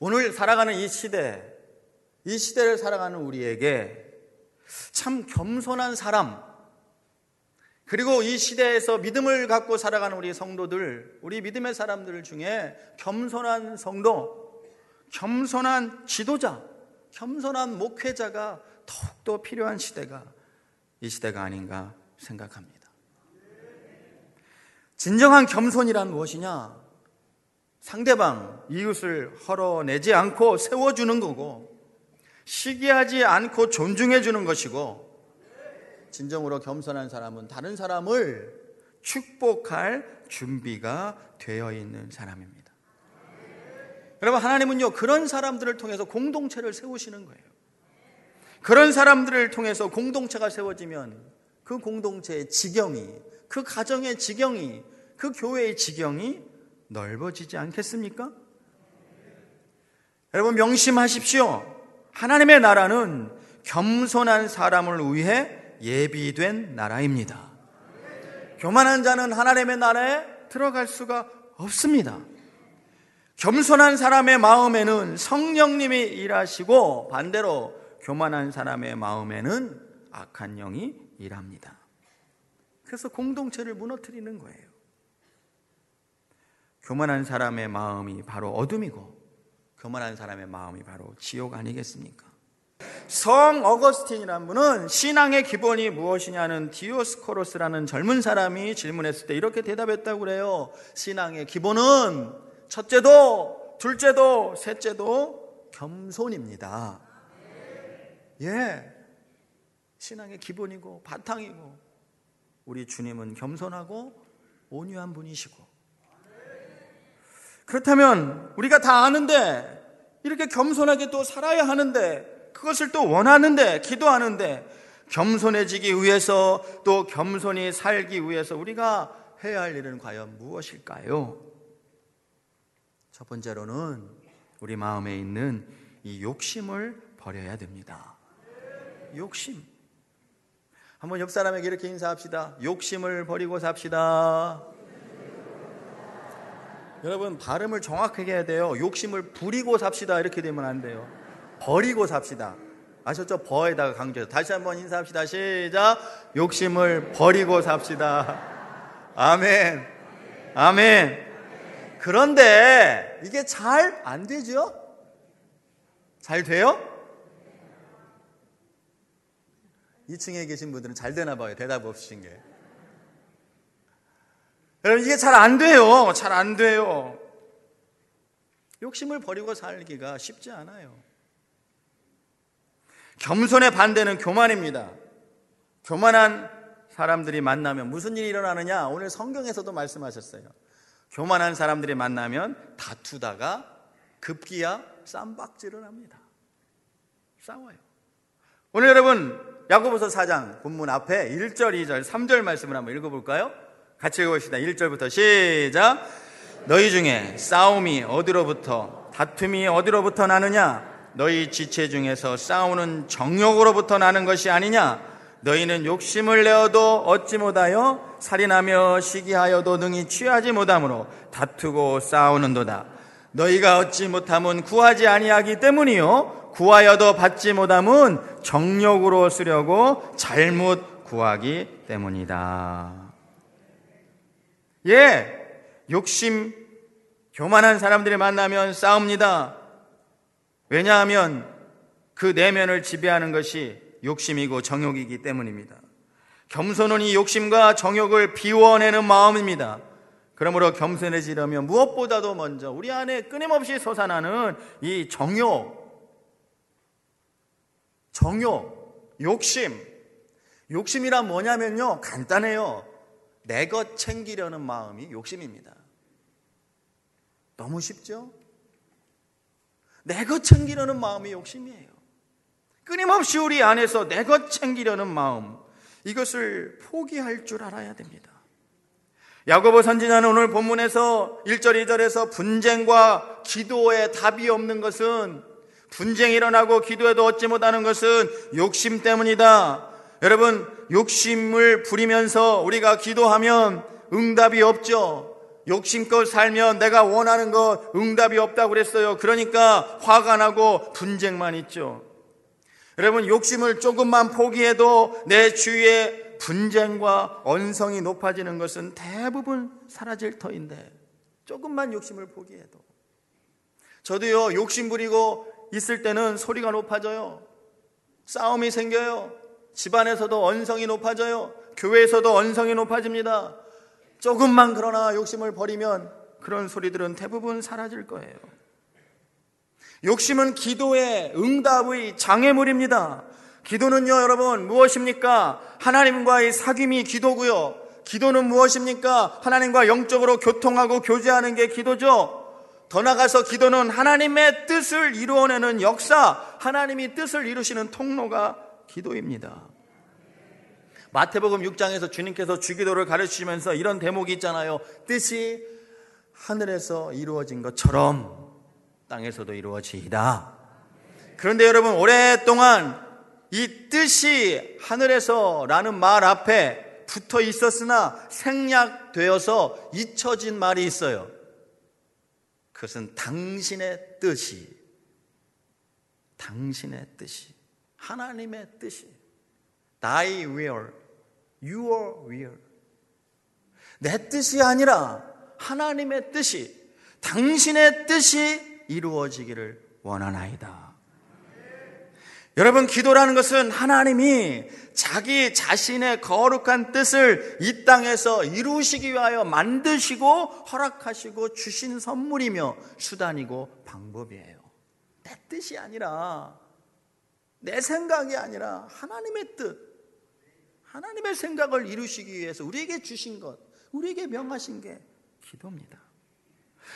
오늘 살아가는 이 시대를 살아가는 우리에게 참 겸손한 사람, 그리고 이 시대에서 믿음을 갖고 살아가는 우리 성도들, 우리 믿음의 사람들 중에 겸손한 성도, 겸손한 지도자, 겸손한 목회자가 더욱더 필요한 시대가 이 시대가 아닌가 생각합니다. 진정한 겸손이란 무엇이냐? 상대방, 이웃을 헐어내지 않고 세워주는 거고, 시기하지 않고 존중해 주는 것이고, 진정으로 겸손한 사람은 다른 사람을 축복할 준비가 되어 있는 사람입니다. 여러분, 하나님은요, 그런 사람들을 통해서 공동체를 세우시는 거예요. 그런 사람들을 통해서 공동체가 세워지면 그 공동체의 지경이, 그 가정의 지경이, 그 교회의 지경이 넓어지지 않겠습니까? 여러분, 명심하십시오. 하나님의 나라는 겸손한 사람을 위해 예비된 나라입니다. 교만한 자는 하나님의 나라에 들어갈 수가 없습니다. 겸손한 사람의 마음에는 성령님이 일하시고, 반대로 교만한 사람의 마음에는 악한 영이 일합니다. 그래서 공동체를 무너뜨리는 거예요. 교만한 사람의 마음이 바로 어둠이고, 교만한 사람의 마음이 바로 지옥 아니겠습니까? 성 어거스틴이라는 분은 신앙의 기본이 무엇이냐는 디오스코로스라는 젊은 사람이 질문했을 때 이렇게 대답했다고 그래요. 신앙의 기본은 첫째도 둘째도 셋째도 겸손입니다. 예, 신앙의 기본이고 바탕이고, 우리 주님은 겸손하고 온유한 분이시고, 그렇다면 우리가 다 아는데 이렇게 겸손하게 또 살아야 하는데, 그것을 또 원하는데, 기도하는데, 겸손해지기 위해서, 또 겸손히 살기 위해서 우리가 해야 할 일은 과연 무엇일까요? 첫 번째로는 우리 마음에 있는 이 욕심을 버려야 됩니다. 욕심. 한번 옆 사람에게 이렇게 인사합시다. 욕심을 버리고 삽시다. 여러분, 발음을 정확하게 해야 돼요. 욕심을 부리고 삽시다 이렇게 되면 안 돼요. 버리고 삽시다. 아셨죠? 버에다가 강조해서 다시 한번 인사합시다. 시작. 욕심을 버리고 삽시다. 아멘. 아멘. 그런데 이게 잘 안 되죠? 잘 돼요? 2층에 계신 분들은 잘 되나 봐요. 대답 없으신 게. 여러분, 이게 잘 안 돼요. 잘 안 돼요. 욕심을 버리고 살기가 쉽지 않아요. 겸손의 반대는 교만입니다. 교만한 사람들이 만나면 무슨 일이 일어나느냐? 오늘 성경에서도 말씀하셨어요. 교만한 사람들이 만나면 다투다가 급기야 쌈박질을 합니다. 싸워요. 오늘 여러분, 야고보서 4장 본문 앞에 1절, 2절, 3절 말씀을 한번 읽어볼까요? 같이 읽어봅시다. 1절부터 시작. 너희 중에 싸움이 어디로부터, 다툼이 어디로부터 나느냐? 너희 지체 중에서 싸우는 정욕으로부터 나는 것이 아니냐? 너희는 욕심을 내어도 얻지 못하여 살인하며 시기하여도 능히 취하지 못하므로 다투고 싸우는도다. 너희가 얻지 못함은 구하지 아니하기 때문이요, 구하여도 받지 못함은 정욕으로 쓰려고 잘못 구하기 때문이다. 예, 욕심, 교만한 사람들이 만나면 싸웁니다. 왜냐하면 그 내면을 지배하는 것이 욕심이고 정욕이기 때문입니다. 겸손은 이 욕심과 정욕을 비워내는 마음입니다. 그러므로 겸손해지려면 무엇보다도 먼저 우리 안에 끊임없이 솟아나는 이 정욕, 욕심. 욕심이란 뭐냐면요, 간단해요. 내 것 챙기려는 마음이 욕심입니다. 너무 쉽죠? 내 것 챙기려는 마음이 욕심이에요. 끊임없이 우리 안에서 내 것 챙기려는 마음, 이것을 포기할 줄 알아야 됩니다. 야고보 선지자는 오늘 본문에서 1절, 2절에서 분쟁과 기도에 답이 없는 것은, 분쟁이 일어나고 기도해도 얻지 못하는 것은 욕심 때문이다. 여러분, 욕심을 부리면서 우리가 기도하면 응답이 없죠. 욕심껏 살면 내가 원하는 것 응답이 없다고 그랬어요. 그러니까 화가 나고 분쟁만 있죠. 여러분, 욕심을 조금만 포기해도 내 주위에 분쟁과 언성이 높아지는 것은 대부분 사라질 터인데, 조금만 욕심을 포기해도. 저도요, 욕심 부리고 있을 때는 소리가 높아져요. 싸움이 생겨요. 집안에서도 언성이 높아져요. 교회에서도 언성이 높아집니다. 조금만 그러나 욕심을 버리면 그런 소리들은 대부분 사라질 거예요. 욕심은 기도의 응답의 장애물입니다. 기도는요, 여러분, 무엇입니까? 하나님과의 사귐이 기도고요. 기도는 무엇입니까? 하나님과 영적으로 교통하고 교제하는 게 기도죠. 더 나아가서 기도는 하나님의 뜻을 이루어내는 역사, 하나님이 뜻을 이루시는 통로가 기도입니다. 마태복음 6장에서 주님께서 주기도를 가르치시면서 이런 대목이 있잖아요. 뜻이 하늘에서 이루어진 것처럼 땅에서도 이루어지이다. 그런데 여러분, 오랫동안 이 뜻이 하늘에서라는 말 앞에 붙어 있었으나 생략되어서 잊혀진 말이 있어요. 그것은 당신의 뜻이, 당신의 뜻이, 하나님의 뜻이, Thy will, Your will. 내 뜻이 아니라 하나님의 뜻이, 당신의 뜻이 이루어지기를 원하나이다. 여러분, 기도라는 것은 하나님이 자기 자신의 거룩한 뜻을 이 땅에서 이루시기 위하여 만드시고 허락하시고 주신 선물이며 수단이고 방법이에요. 내 뜻이 아니라, 내 생각이 아니라 하나님의 뜻, 하나님의 생각을 이루시기 위해서 우리에게 주신 것, 우리에게 명하신 게 기도입니다.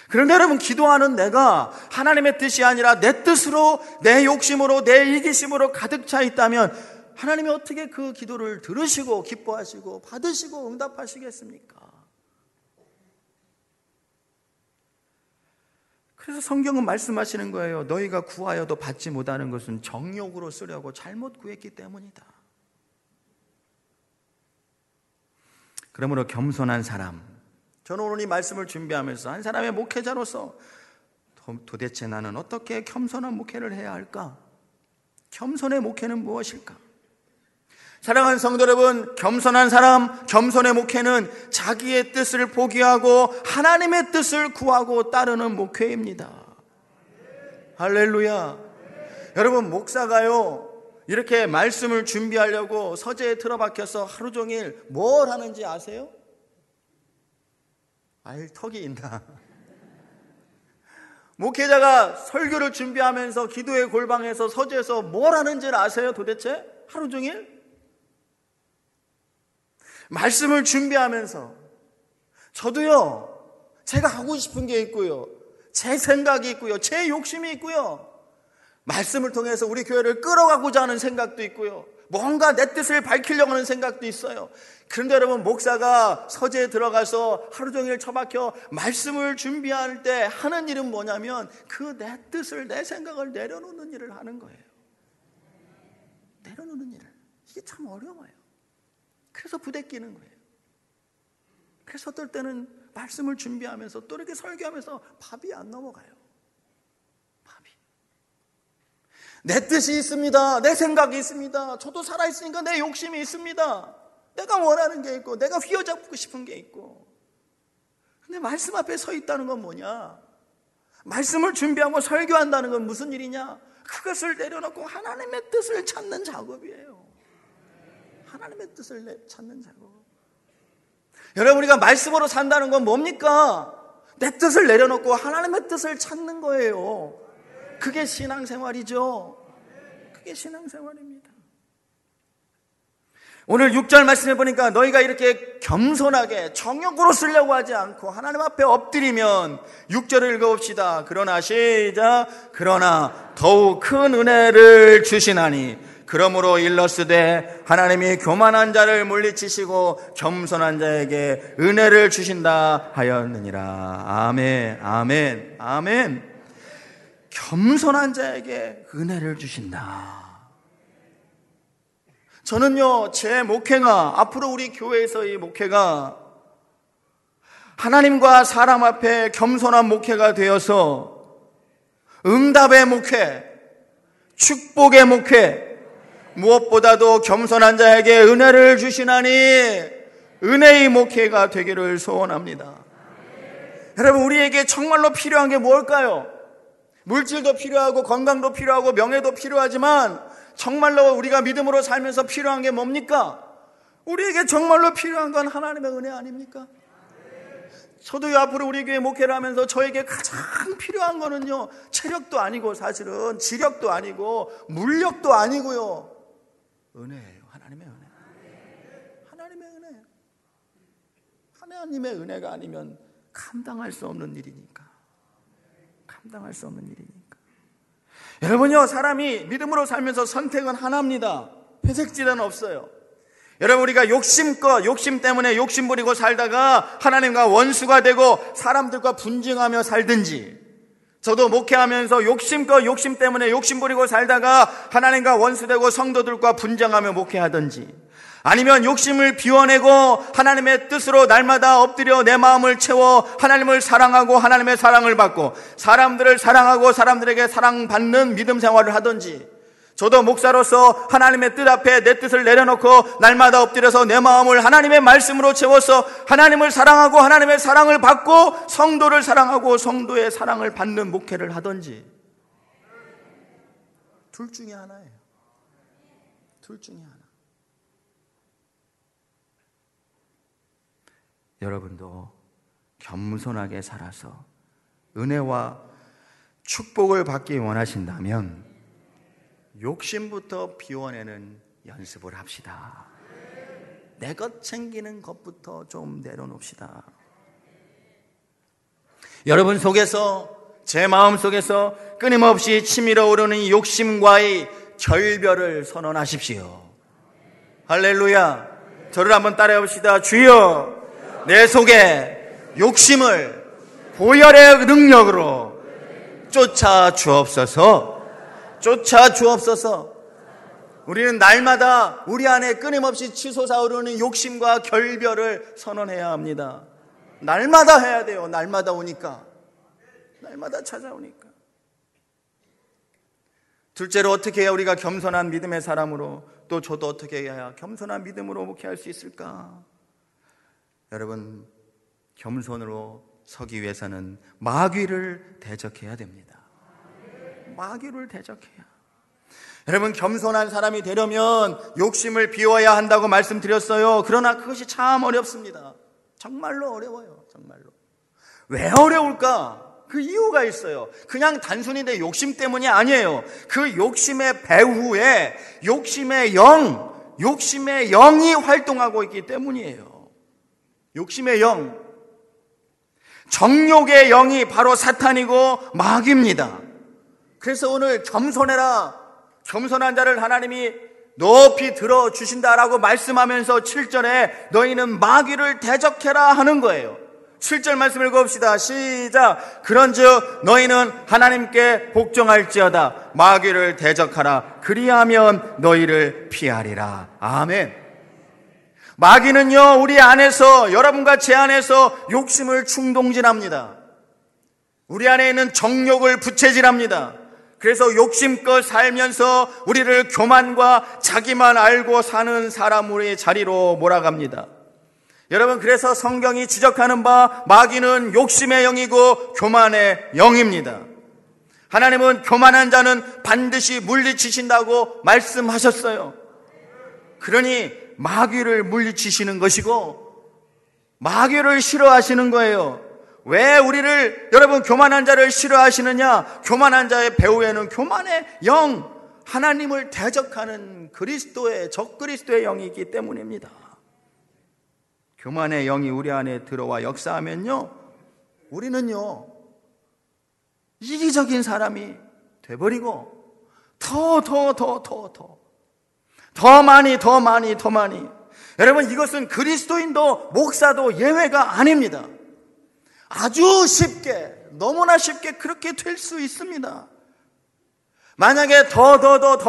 그런데 여러분, 기도하는 내가 하나님의 뜻이 아니라 내 뜻으로, 내 욕심으로, 내 이기심으로 가득 차 있다면 하나님이 어떻게 그 기도를 들으시고 기뻐하시고 받으시고 응답하시겠습니까? 그래서 성경은 말씀하시는 거예요. 너희가 구하여도 받지 못하는 것은 정욕으로 쓰려고 잘못 구했기 때문이다. 그러므로 겸손한 사람, 저는 오늘 이 말씀을 준비하면서 한 사람의 목회자로서 도대체 나는 어떻게 겸손한 목회를 해야 할까? 겸손의 목회는 무엇일까? 사랑하는 성도 여러분, 겸손한 사람, 겸손의 목회는 자기의 뜻을 포기하고 하나님의 뜻을 구하고 따르는 목회입니다. 할렐루야. 여러분, 목사가요, 이렇게 말씀을 준비하려고 서재에 틀어박혀서 하루 종일 뭘 하는지 아세요? 아이, 턱이 있나. 목회자가 설교를 준비하면서 기도의 골방에서 서재에서 뭘 하는지를 아세요? 도대체 하루 종일? 말씀을 준비하면서 저도요, 제가 하고 싶은 게 있고요, 제 생각이 있고요, 제 욕심이 있고요, 말씀을 통해서 우리 교회를 끌어가고자 하는 생각도 있고요, 뭔가 내 뜻을 밝히려고 하는 생각도 있어요. 그런데 여러분, 목사가 서재에 들어가서 하루 종일 처박혀 말씀을 준비할 때 하는 일은 뭐냐면 그 내 뜻을, 내 생각을 내려놓는 일을 하는 거예요. 내려놓는 일을. 이게 참 어려워요. 그래서 부대끼는 거예요. 그래서 어떨 때는 말씀을 준비하면서 또 이렇게 설교하면서 밥이 안 넘어가요. 밥이. 내 뜻이 있습니다. 내 생각이 있습니다. 저도 살아있으니까 내 욕심이 있습니다. 내가 원하는 게 있고 내가 휘어잡고 싶은 게 있고. 근데 말씀 앞에 서 있다는 건 뭐냐? 말씀을 준비하고 설교한다는 건 무슨 일이냐? 그것을 내려놓고 하나님의 뜻을 찾는 작업이에요. 하나님의 뜻을 찾는 작업. 여러분, 우리가 말씀으로 산다는 건 뭡니까? 내 뜻을 내려놓고 하나님의 뜻을 찾는 거예요. 그게 신앙생활이죠. 그게 신앙생활입니다. 오늘 6절 말씀해 보니까 너희가 이렇게 겸손하게 정욕으로 쓰려고 하지 않고 하나님 앞에 엎드리면 6절을 읽어봅시다. 그러나 시작. 그러나 더욱 큰 은혜를 주시나니 그러므로 일러스되 하나님이 교만한 자를 물리치시고 겸손한 자에게 은혜를 주신다 하였느니라. 아멘, 아멘, 아멘. 겸손한 자에게 은혜를 주신다. 저는요, 제 목회가, 앞으로 우리 교회에서의 목회가 하나님과 사람 앞에 겸손한 목회가 되어서 응답의 목회, 축복의 목회, 무엇보다도 겸손한 자에게 은혜를 주시나니 은혜의 목회가 되기를 소원합니다. 여러분, 우리에게 정말로 필요한 게 뭘까요? 물질도 필요하고 건강도 필요하고 명예도 필요하지만 정말로 우리가 믿음으로 살면서 필요한 게 뭡니까? 우리에게 정말로 필요한 건 하나님의 은혜 아닙니까? 저도 앞으로 우리 교회 목회를 하면서 저에게 가장 필요한 거는요, 체력도 아니고 사실은 지력도 아니고 물력도 아니고요, 은혜예요. 하나님의 은혜. 하나님의 은혜. 하나님의 은혜가 아니면 감당할 수 없는 일이니까. 감당할 수 없는 일이니까. 여러분요, 사람이 믿음으로 살면서 선택은 하나입니다. 회색지대는 없어요. 여러분, 우리가 욕심 때문에 욕심 부리고 살다가 하나님과 원수가 되고 사람들과 분쟁하며 살든지, 저도 목회하면서 욕심 때문에 욕심 부리고 살다가 하나님과 원수되고 성도들과 분쟁하며 목회하든지, 아니면 욕심을 비워내고 하나님의 뜻으로 날마다 엎드려 내 마음을 채워 하나님을 사랑하고 하나님의 사랑을 받고 사람들을 사랑하고 사람들에게 사랑받는 믿음 생활을 하든지, 저도 목사로서 하나님의 뜻 앞에 내 뜻을 내려놓고 날마다 엎드려서 내 마음을 하나님의 말씀으로 채워서 하나님을 사랑하고 하나님의 사랑을 받고 성도를 사랑하고 성도의 사랑을 받는 목회를 하든지, 둘 중에 하나예요. 둘 중에 하나. 여러분도 겸손하게 살아서 은혜와 축복을 받기 원하신다면 욕심부터 비워내는 연습을 합시다. 내 것 챙기는 것부터 좀 내려놓읍시다. 여러분 속에서, 제 마음 속에서 끊임없이 치밀어 오르는 욕심과의 결별을 선언하십시오. 할렐루야. 저를 한번 따라해 봅시다. 주여, 내 속에 욕심을 보혈의 능력으로 쫓아 주옵소서. 쫓아 주옵소서. 우리는 날마다 우리 안에 끊임없이 치솟아오르는 욕심과 결별을 선언해야 합니다. 날마다 해야 돼요. 날마다 오니까. 날마다 찾아오니까. 둘째로, 어떻게 해야 우리가 겸손한 믿음의 사람으로, 또 저도 어떻게 해야 겸손한 믿음으로 목회할 수 있을까? 여러분, 겸손으로 서기 위해서는 마귀를 대적해야 됩니다. 마귀를 대적해야. 여러분, 겸손한 사람이 되려면 욕심을 비워야 한다고 말씀드렸어요. 그러나 그것이 참 어렵습니다. 정말로 어려워요. 정말로. 왜 어려울까? 그 이유가 있어요. 그냥 단순히 내 욕심 때문이 아니에요. 그 욕심의 배후에 욕심의 영이 활동하고 있기 때문이에요. 욕심의 영, 정욕의 영이 바로 사탄이고 마귀입니다. 그래서 오늘 겸손해라, 겸손한 자를 하나님이 높이 들어주신다라고 말씀하면서 7절에 너희는 마귀를 대적해라 하는 거예요. 7절 말씀 읽어봅시다. 시작. 그런즉 너희는 하나님께 복종할지어다. 마귀를 대적하라. 그리하면 너희를 피하리라. 아멘. 마귀는요, 우리 안에서, 여러분과 제 안에서 욕심을 충동질합니다. 우리 안에 있는 정욕을 부채질합니다. 그래서 욕심껏 살면서 우리를 교만과 자기만 알고 사는 사람의 자리로 몰아갑니다. 여러분, 그래서 성경이 지적하는 바 마귀는 욕심의 영이고 교만의 영입니다. 하나님은 교만한 자는 반드시 물리치신다고 말씀하셨어요. 그러니 마귀를 물리치시는 것이고 마귀를 싫어하시는 거예요. 왜 우리를, 여러분, 교만한 자를 싫어하시느냐? 교만한 자의 배후에는 교만의 영, 하나님을 대적하는 그리스도의, 적그리스도의 영이 있기 때문입니다. 교만의 영이 우리 안에 들어와 역사하면요, 우리는요 이기적인 사람이 돼버리고 더 많이. 여러분, 이것은 그리스도인도 목사도 예외가 아닙니다. 아주 쉽게, 너무나 쉽게 그렇게 될 수 있습니다. 만약에 더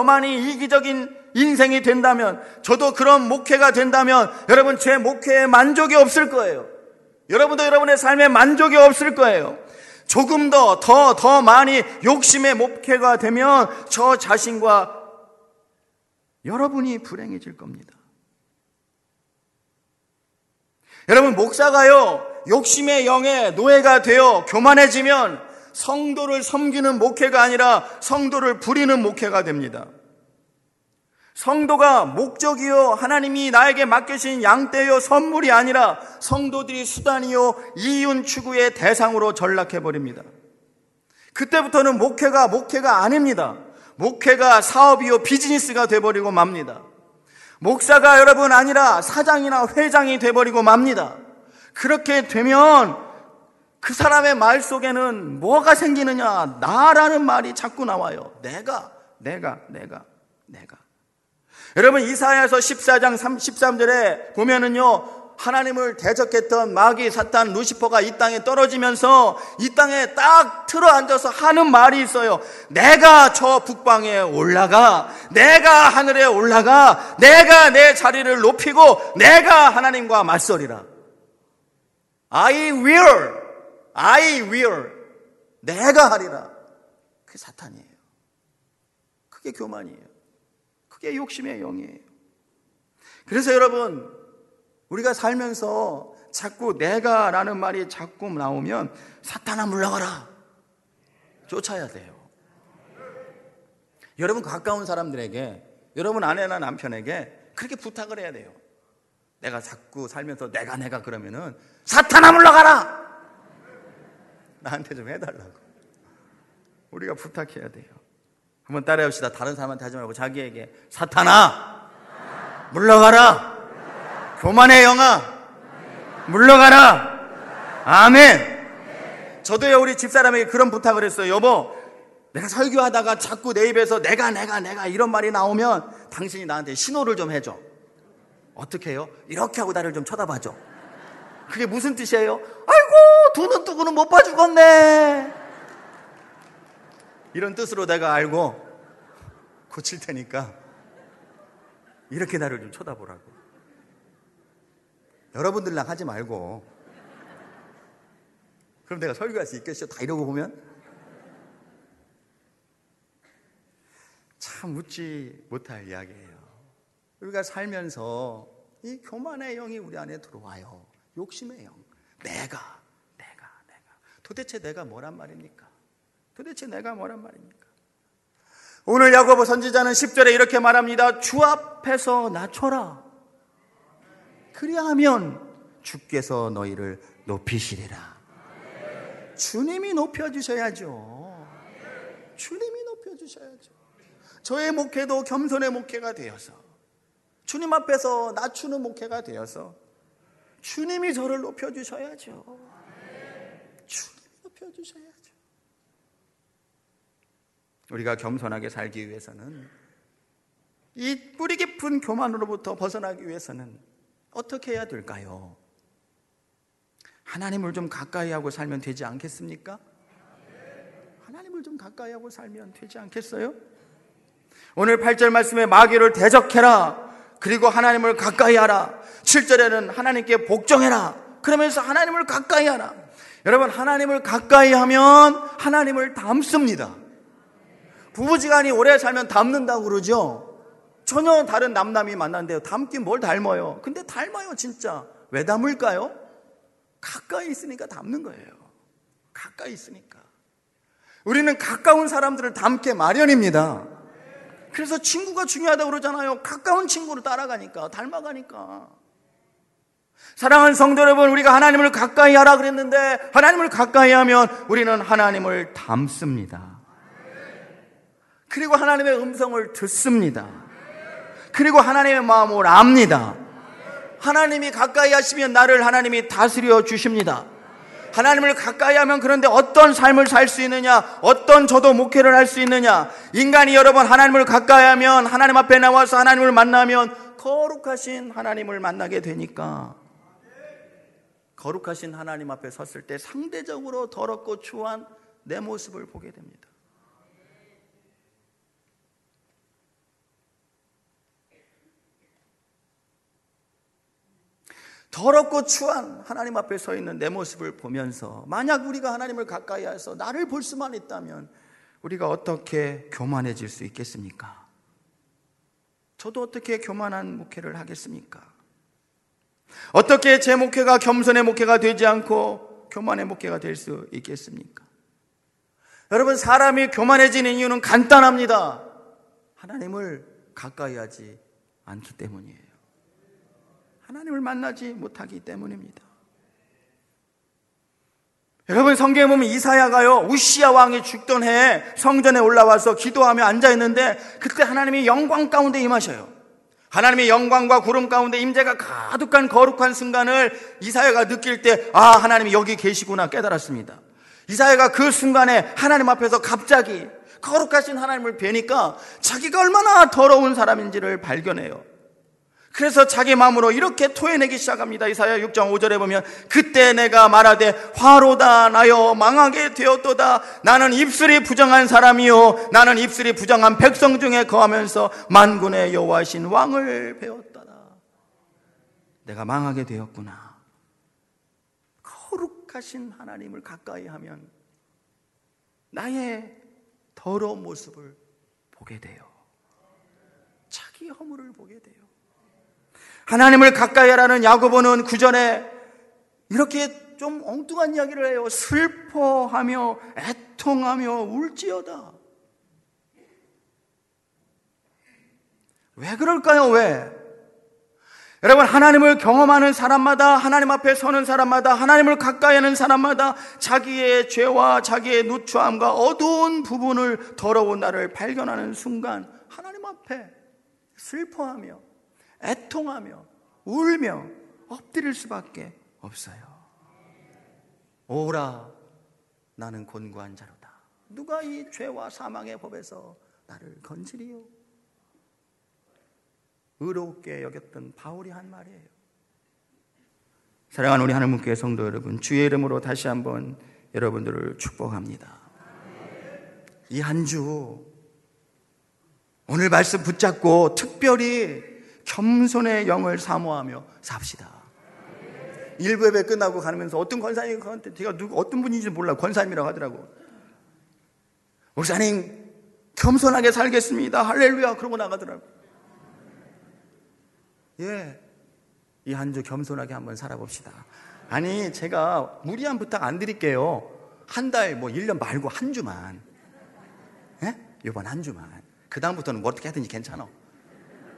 많이 이기적인 인생이 된다면, 저도 그런 목회가 된다면 여러분, 제 목회에 만족이 없을 거예요. 여러분도 여러분의 삶에 만족이 없을 거예요. 조금 더 많이 욕심의 목회가 되면 저 자신과 여러분이 불행해질 겁니다. 여러분, 목사가요, 욕심의 영에 노예가 되어 교만해지면 성도를 섬기는 목회가 아니라 성도를 부리는 목회가 됩니다. 성도가 목적이요, 하나님이 나에게 맡기신 양떼요 선물이 아니라 성도들이 수단이요, 이윤 추구의 대상으로 전락해버립니다. 그때부터는 목회가 아닙니다. 목회가 사업이요, 비즈니스가 돼버리고 맙니다. 목사가 여러분 아니라 사장이나 회장이 돼버리고 맙니다. 그렇게 되면 그 사람의 말 속에는 뭐가 생기느냐? 나라는 말이 자꾸 나와요. 내가. 여러분, 이사야서 14장 13절에 보면은요, 하나님을 대적했던 마귀 사탄 루시퍼가 이 땅에 떨어지면서 이 땅에 딱 틀어앉아서 하는 말이 있어요. 내가 저 북방에 올라가, 내가 하늘에 올라가, 내가 내 자리를 높이고 내가 하나님과 맞서리라. I will. 내가 하리라. 그게 사탄이에요. 그게 교만이에요. 그게 욕심의 영이에요. 그래서 여러분, 우리가 살면서 자꾸 내가라는 말이 자꾸 나오면 사탄아 물러가라, 쫓아야 돼요. 여러분 가까운 사람들에게, 여러분 아내나 남편에게 그렇게 부탁을 해야 돼요. 내가 자꾸 살면서 내가 그러면은 사탄아 물러가라, 나한테 좀 해달라고 우리가 부탁해야 돼요. 한번 따라해봅시다. 다른 사람한테 하지 말고 자기에게, 사탄아 물러가라, 교만의 영아 물러가라. 아멘. 저도요, 우리 집사람에게 그런 부탁을 했어요. 여보, 내가 설교하다가 자꾸 내 입에서 내가 이런 말이 나오면 당신이 나한테 신호를 좀 해줘. 어떻게 해요? 이렇게 하고 나를 좀 쳐다봐줘. 그게 무슨 뜻이에요? 아이고, 두 눈 뜨고는 못 봐 죽었네, 이런 뜻으로 내가 알고 고칠 테니까 이렇게 나를 좀 쳐다보라고. 여러분들랑 하지 말고. 그럼 내가 설교할 수 있겠죠? 다 이러고 보면 참 웃지 못할 이야기예요. 우리가 살면서 이 교만의 영이 우리 안에 들어와요. 욕심의 영. 내가. 도대체 내가 뭐란 말입니까? 오늘 야고보 선지자는 10절에 이렇게 말합니다. 주 앞에서 낮춰라. 그리하면 주께서 너희를 높이시리라. 주님이 높여주셔야죠. 저의 목회도 겸손의 목회가 되어서, 주님 앞에서 낮추는 목회가 되어서 주님이 저를 높여주셔야죠. 우리가 겸손하게 살기 위해서는, 이 뿌리 깊은 교만으로부터 벗어나기 위해서는 어떻게 해야 될까요? 하나님을 좀 가까이 하고 살면 되지 않겠습니까? 하나님을 좀 가까이 하고 살면 되지 않겠어요? 오늘 8절 말씀에 마귀를 대적해라, 그리고 하나님을 가까이 하라. 7절에는 하나님께 복종해라. 그러면서 하나님을 가까이 하라. 여러분, 하나님을 가까이 하면 하나님을 닮습니다. 부부지간이 오래 살면 닮는다고 그러죠. 전혀 다른 남남이 만났는데요, 닮긴 뭘 닮아요. 근데 닮아요, 진짜. 왜 닮을까요? 가까이 있으니까 닮는 거예요. 가까이 있으니까. 우리는 가까운 사람들을 닮게 마련입니다. 그래서 친구가 중요하다고 그러잖아요. 가까운 친구를 따라가니까, 닮아가니까. 사랑하는 성도 여러분, 우리가 하나님을 가까이 하라 그랬는데 하나님을 가까이 하면 우리는 하나님을 닮습니다. 그리고 하나님의 음성을 듣습니다. 그리고 하나님의 마음을 압니다. 하나님이 가까이 하시면 나를 하나님이 다스려 주십니다. 하나님을 가까이 하면 그런데 어떤 삶을 살 수 있느냐, 어떤 저도 목회를 할 수 있느냐. 인간이 여러분 하나님을 가까이 하면, 하나님 앞에 나와서 하나님을 만나면 거룩하신 하나님을 만나게 되니까, 거룩하신 하나님 앞에 섰을 때 상대적으로 더럽고 추한 내 모습을 보게 됩니다. 더럽고 추한 하나님 앞에 서 있는 내 모습을 보면서 만약 우리가 하나님을 가까이 해서 나를 볼 수만 있다면 우리가 어떻게 교만해질 수 있겠습니까? 저도 어떻게 교만한 목회를 하겠습니까? 어떻게 제 목회가 겸손의 목회가 되지 않고 교만의 목회가 될 수 있겠습니까? 여러분, 사람이 교만해지는 이유는 간단합니다. 하나님을 가까이 하지 않기 때문이에요. 하나님을 만나지 못하기 때문입니다. 여러분, 성경에 보면 이사야가요, 우시야 왕이 죽던 해에 성전에 올라와서 기도하며 앉아있는데 그때 하나님이 영광 가운데 임하셔요. 하나님의 영광과 구름 가운데 임재가 가득한 거룩한 순간을 이사야가 느낄 때 하나님이 여기 계시구나 깨달았습니다. 이사야가 그 순간에 하나님 앞에서 갑자기 거룩하신 하나님을 뵈니까 자기가 얼마나 더러운 사람인지를 발견해요. 그래서 자기 마음으로 이렇게 토해내기 시작합니다. 이사야 6장 5절에 보면 그때 내가 말하되 화로다 나여 망하게 되었도다. 나는 입술이 부정한 사람이요 나는 입술이 부정한 백성 중에 거하면서 만군의 여호와신 왕을 배웠다다. 내가 망하게 되었구나. 거룩하신 하나님을 가까이 하면 나의 더러운 모습을 보게 돼요. 자기 허물을 보게 돼요. 하나님을 가까이 하라는 야고보는 구전에 이렇게 좀 엉뚱한 이야기를 해요. 슬퍼하며 애통하며 울지어다. 왜 그럴까요? 왜? 여러분, 하나님을 경험하는 사람마다, 하나님 앞에 서는 사람마다, 하나님을 가까이 하는 사람마다 자기의 죄와 자기의 누추함과 어두운 부분을, 더러운 나를 발견하는 순간 하나님 앞에 슬퍼하며 애통하며 울며 엎드릴 수밖에 없어요. 오라 나는 곤고한 자로다. 누가 이 죄와 사망의 법에서 나를 건지리요? 의롭게 여겼던 바울이 한 말이에요. 사랑하는 우리 하나님께 성도 여러분, 주의 이름으로 다시 한번 여러분들을 축복합니다. 이 한 주 오늘 말씀 붙잡고 특별히 겸손의 영을 사모하며 삽시다. 일부 예배 끝나고 가면서 어떤 권사님이 저한테, 제가 어떤 분인지 몰라, 권사님이라고 하더라고. 목사님 겸손하게 살겠습니다 할렐루야 그러고 나가더라고. 예, 이 한 주 겸손하게 한번 살아봅시다. 아니, 제가 무리한 부탁 안 드릴게요. 한 달, 1년 말고 한 주만. 예? 이번 한 주만. 그 다음부터는 뭐 어떻게 하든지 괜찮아.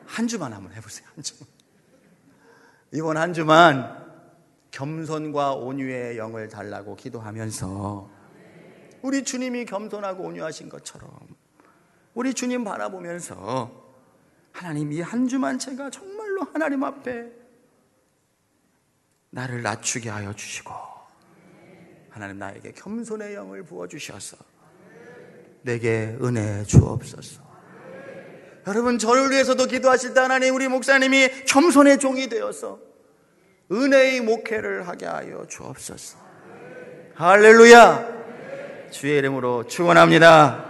한 주만 한번 해보세요. 한 주만. 이번 한 주만 겸손과 온유의 영을 달라고 기도하면서 우리 주님이 겸손하고 온유하신 것처럼 우리 주님 바라보면서 하나님, 이 한 주만 제가 정말로 하나님 앞에 나를 낮추게 하여 주시고 하나님 나에게 겸손의 영을 부어주셔서 내게 은혜 주옵소서. 여러분, 저를 위해서도 기도하실 때 하나님, 우리 목사님이 겸손의 종이 되어서 은혜의 목회를 하게 하여 주옵소서. 할렐루야. 주의 이름으로 축원합니다.